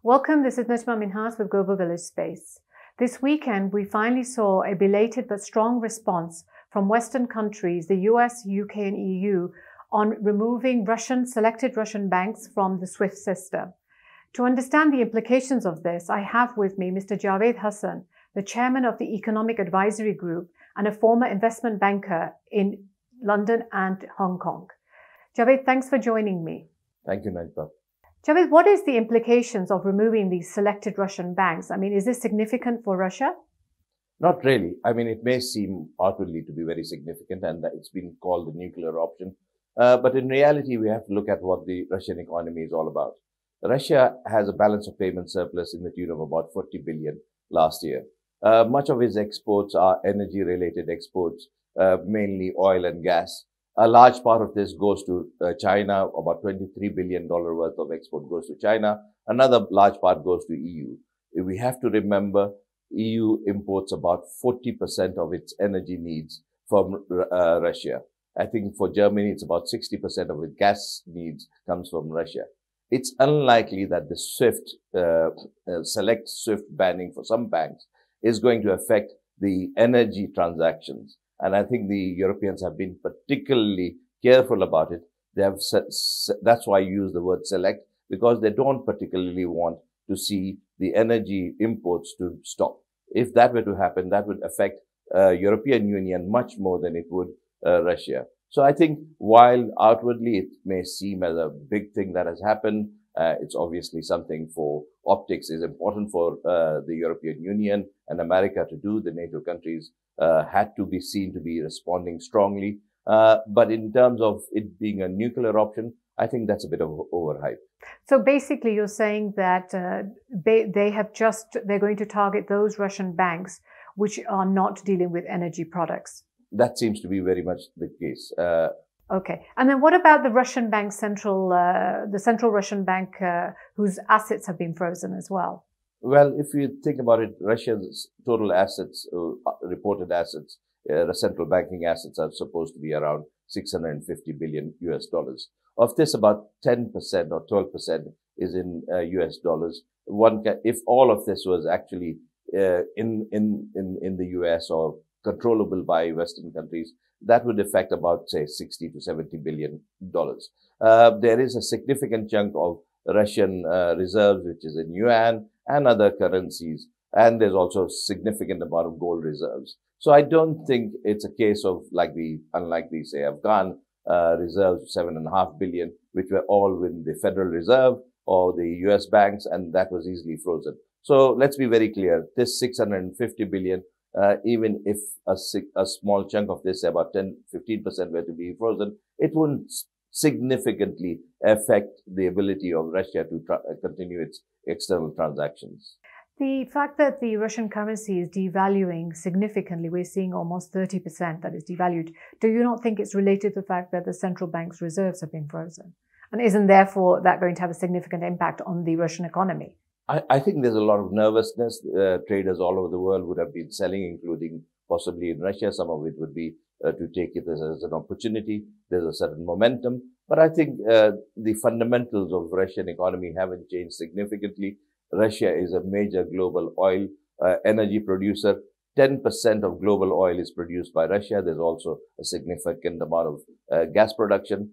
Welcome, this is Najma Minhas with Global Village Space. This weekend, we finally saw a belated but strong response from Western countries, the US, UK and EU, on removing selected Russian banks from the SWIFT system. To understand the implications of this, I have with me Mr. Javed Hassan, the chairman of the Economic Advisory Group and a former investment banker in London and Hong Kong. Javed, thanks for joining me. Thank you, Najma. Javed, what is the implications of removing these selected Russian banks? I mean, is this significant for Russia? Not really. I mean, it may seem outwardly to be very significant and that it's been called the nuclear option. But in reality, we have to look at what the Russian economy is all about. Russia has a balance of payment surplus in the tune of about 40 billion last year. Much of its exports are energy-related exports, mainly oil and gas. A large part of this goes to China. About $23 billion worth of export goes to China. Another large part goes to EU. We have to remember EU imports about 40% of its energy needs from Russia. I think for Germany, it's about 60% of its gas needs comes from Russia. It's unlikely that the select SWIFT banning for some banks is going to affect the energy transactions. And I think the Europeans have been particularly careful about it. They have that's why I use the word select, because they don't particularly want to see the energy imports to stop. If that were to happen, that would affect European Union much more than it would Russia. So I think while outwardly it may seem as a big thing that has happened, it's obviously something for optics is important for the European Union and America to do. The NATO countries had to be seen to be responding strongly. But in terms of it being a nuclear option, I think that's a bit of overhype. So basically you're saying that they're going to target those Russian banks which are not dealing with energy products. That seems to be very much the case. Okay. And then what about the Russian bank the central Russian bank whose assets have been frozen as well? Well, if you think about it, Russia's total assets, reported assets, the central banking assets are supposed to be around 650 billion US dollars. Of this, about 10% or 12% is in US dollars. If all of this was actually in the US or controllable by Western countries, that would affect about, say, 60 to 70 billion dollars. There is a significant chunk of Russian reserves, which is in yuan and other currencies. And there's also a significant amount of gold reserves. So I don't think it's a case of unlike the, say, Afghan reserves, 7.5 billion, which were all within the Federal Reserve or the US banks, and that was easily frozen. So let's be very clear. This 650 billion, even if a small chunk of this, about 10-15% were to be frozen, it wouldn't significantly affect the ability of Russia to continue its external transactions. The fact that the Russian currency is devaluing significantly, we're seeing almost 30% that is devalued. Do you not think it's related to the fact that the central bank's reserves have been frozen? And isn't therefore that going to have a significant impact on the Russian economy? I think there's a lot of nervousness. Traders all over the world would have been selling, including possibly in Russia. Some of it would be to take it as an opportunity. There's a certain momentum. But I think the fundamentals of Russian economy haven't changed significantly. Russia is a major global oil energy producer. 10% of global oil is produced by Russia. There's also a significant amount of gas production.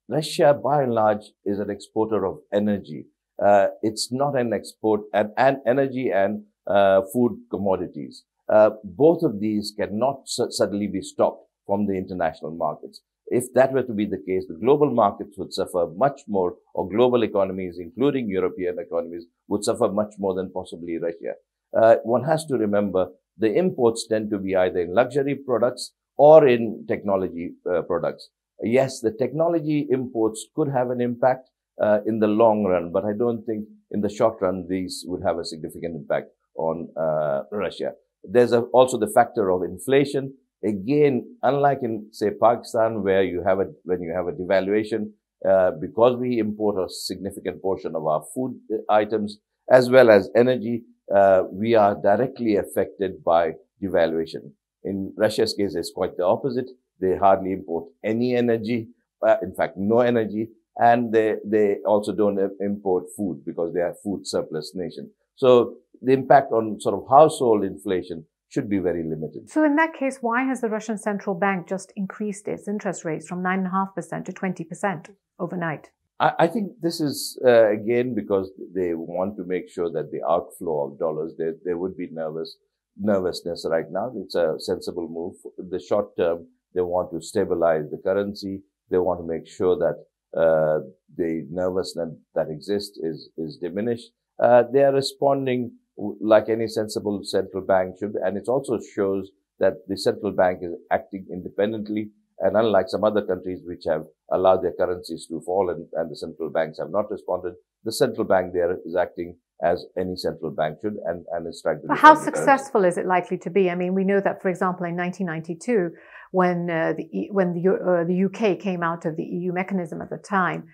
Russia, by and large, is an exporter of energy. It's not an export and energy and food commodities. Both of these cannot suddenly be stopped from the international markets. If that were to be the case, the global markets would suffer much more, or global economies, including European economies, would suffer much more than possibly Russia. One has to remember the imports tend to be either in luxury products or in technology products. Yes, the technology imports could have an impact in the long run, but I don't think in the short run these would have a significant impact on Russia. There's also the factor of inflation. Again, unlike in, say, Pakistan, where when you have a devaluation, because we import a significant portion of our food items as well as energy, we are directly affected by devaluation. In Russia's case, it's quite the opposite. They hardly import any energy, in fact, no energy, And they also don't import food because they are food surplus nation. So the impact on sort of household inflation should be very limited. So in that case, why has the Russian central bank just increased its interest rates from 9.5% to 20% overnight? I think this is, again, because they want to make sure that the outflow of dollars, there would be nervousness right now. It's a sensible move. In the short term, they want to stabilize the currency. They want to make sure that the nervousness that exists is diminished. They are responding like any sensible central bank should. And it also shows that the central bank is acting independently. And unlike some other countries which have allowed their currencies to fall and the central banks have not responded, the central bank there is acting as any central bank should and is trying to. But how successful is it likely to be? I mean, we know that, for example, in 1992, when the UK came out of the EU mechanism at the time,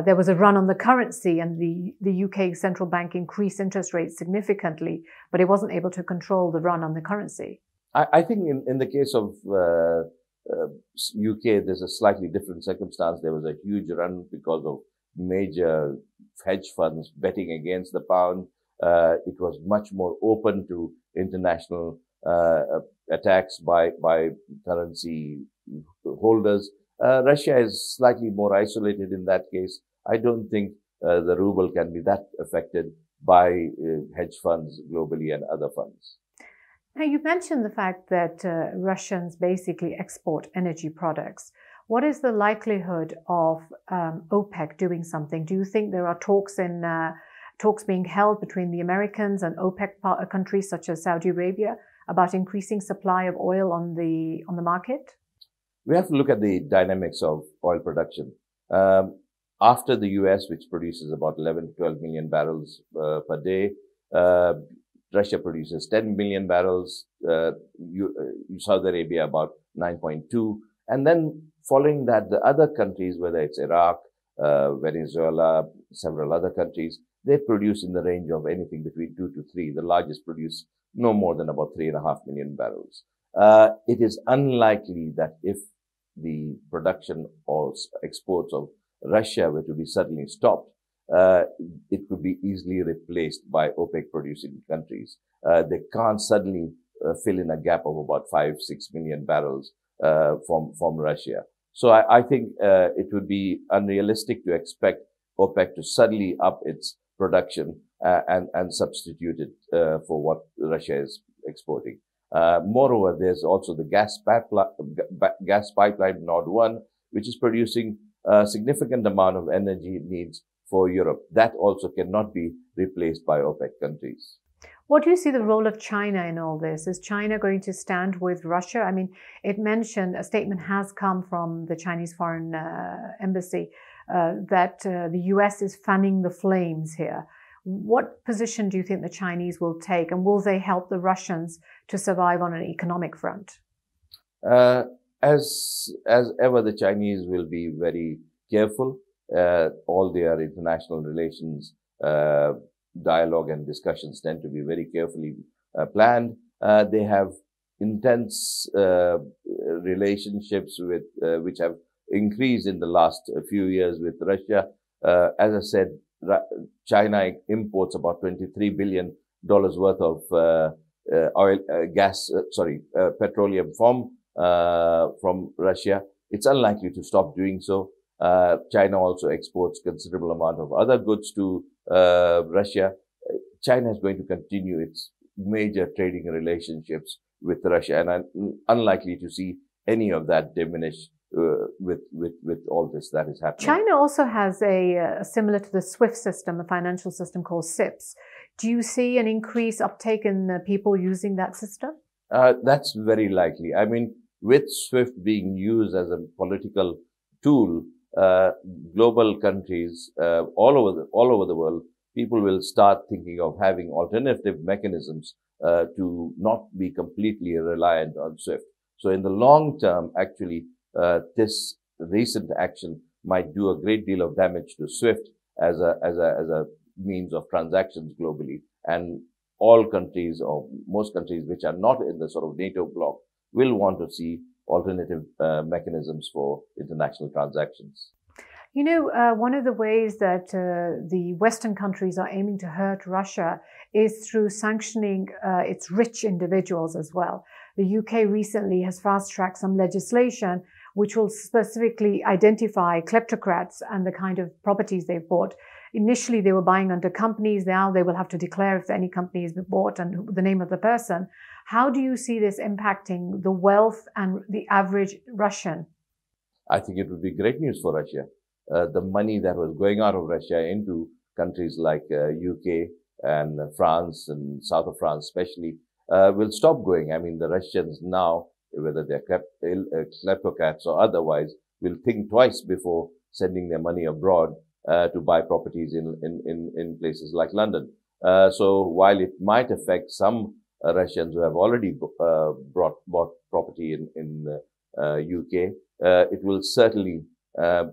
there was a run on the currency, and the UK central bank increased interest rates significantly, but it wasn't able to control the run on the currency. I think in the case of UK, there's a slightly different circumstance. There was a huge run because of major hedge funds betting against the pound. It was much more open to international attacks by currency holders. Russia is slightly more isolated in that case. I don't think the ruble can be that affected by hedge funds globally and other funds. Now, you mentioned the fact that Russians basically export energy products. What is the likelihood of OPEC doing something? Do you think there are talks being held between the Americans and OPEC countries such as Saudi Arabia about increasing supply of oil on the market? We have to look at the dynamics of oil production. After the US, which produces about 11 to 12 million barrels per day, Russia produces 10 million barrels, Saudi Arabia about 9.2. And then following that, the other countries, whether it's Iraq, Venezuela, several other countries, they produce in the range of anything between 2 to 3. The largest produce no more than about 3.5 million barrels. It is unlikely that if the production or exports of Russia were to be suddenly stopped, it could be easily replaced by OPEC producing countries. They can't suddenly fill in a gap of about 5-6 million barrels from Russia. So I think it would be unrealistic to expect OPEC to suddenly up its production and substitute it for what Russia is exporting. Moreover, there's also the gas pipeline Nord 1, which is producing a significant amount of energy needs for Europe. That also cannot be replaced by OPEC countries. What do you see the role of China in all this? Is China going to stand with Russia? I mean, it mentioned, a statement has come from the Chinese Foreign Embassy that the US is fanning the flames here. What position do you think the Chinese will take, and will they help the Russians to survive on an economic front? As ever, the Chinese will be very careful. All their international relations dialogue and discussions tend to be very carefully planned. They have intense relationships with which have increased in the last few years with Russia. As I said, China imports about $23 billion worth of petroleum from Russia. It's unlikely to stop doing so. China also exports considerable amount of other goods to Russia. China is going to continue its major trading relationships with Russia, and I'm unlikely to see any of that diminish with all this that is happening. China also has a similar to the SWIFT system, a financial system called CIPS. Do you see an increased uptake in people using that system? That's very likely. I mean, with SWIFT being used as a political tool, global countries all over the world, people will start thinking of having alternative mechanisms to not be completely reliant on SWIFT. So in the long term, actually, this recent action might do a great deal of damage to SWIFT as a means of transactions globally. And all countries, or most countries which are not in the sort of NATO bloc, will want to see alternative mechanisms for international transactions. You know, one of the ways that the Western countries are aiming to hurt Russia is through sanctioning its rich individuals as well. The UK recently has fast-tracked some legislation which will specifically identify kleptocrats and the kind of properties they've bought. Initially, they were buying under companies. Now they will have to declare if any company has been bought and the name of the person. How do you see this impacting the wealth and the average Russian? I think it would be great news for Russia. The money that was going out of Russia into countries like UK and France and south of France especially will stop going. I mean, the Russians now, whether they're kleptocrats or otherwise, will think twice before sending their money abroad to buy properties in places like London. So while it might affect some Russians who have already bought property in UK, it will certainly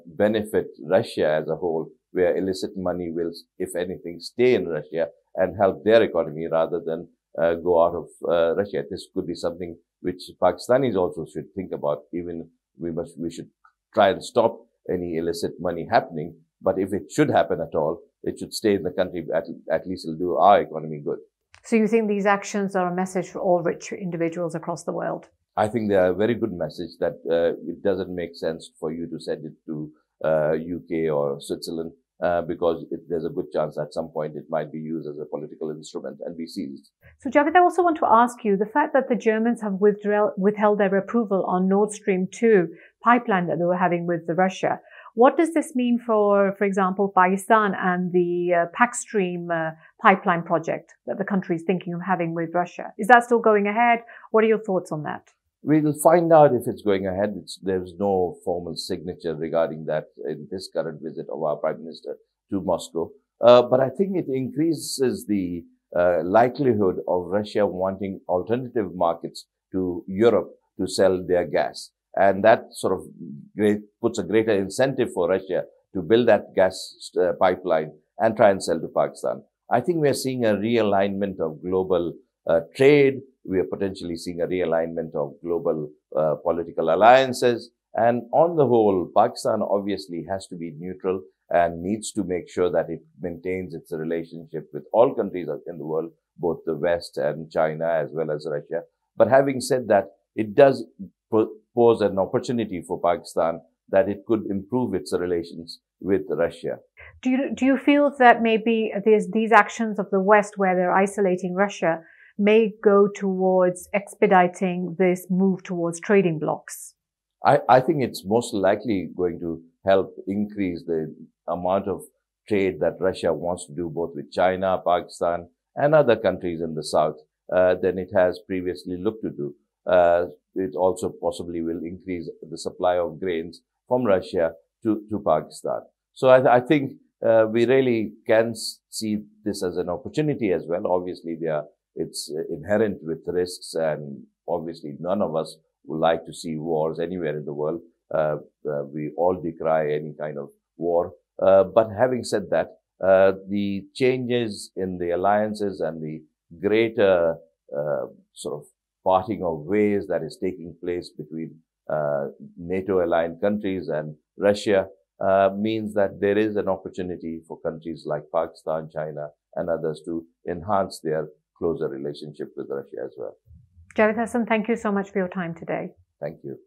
benefit Russia as a whole, where illicit money will, if anything, stay in Russia and help their economy rather than go out of Russia. This could be something which Pakistanis also should think about. Even we should try and stop any illicit money happening. But if it should happen at all, it should stay in the country. At least it'll do our economy good. So you think these actions are a message for all rich individuals across the world? I think they are a very good message that it doesn't make sense for you to send it to UK or Switzerland because there's a good chance at some point it might be used as a political instrument and be seized. So Javed, I also want to ask you, the fact that the Germans have withheld their approval on Nord Stream 2 pipeline that they were having with Russia, what does this mean for example, Pakistan and the Pakstream pipeline project that the country is thinking of having with Russia? Is that still going ahead? What are your thoughts on that? We'll find out if it's going ahead. There's no formal signature regarding that in this current visit of our Prime Minister to Moscow. But I think it increases the likelihood of Russia wanting alternative markets to Europe to sell their gas. And that sort of puts a greater incentive for Russia to build that gas pipeline and try and sell to Pakistan. I think we're seeing a realignment of global trade. We are potentially seeing a realignment of global political alliances. And on the whole, Pakistan obviously has to be neutral and needs to make sure that it maintains its relationship with all countries in the world, both the West and China as well as Russia. But having said that, it does pose an opportunity for Pakistan that it could improve its relations with Russia. Do you feel that maybe these actions of the West, where they're isolating Russia, may go towards expediting this move towards trading blocs? I think it's most likely going to help increase the amount of trade that Russia wants to do both with China, Pakistan, and other countries in the South than it has previously looked to do. It also possibly will increase the supply of grains from Russia to Pakistan. So I think we really can see this as an opportunity as well. Obviously, it's inherent with risks, and obviously none of us would like to see wars anywhere in the world. We all decry any kind of war. But having said that, the changes in the alliances and the greater sort of parting of ways that is taking place between NATO-aligned countries and Russia means that there is an opportunity for countries like Pakistan, China, and others to enhance their closer relationship with Russia as well. Javed Hassan, thank you so much for your time today. Thank you.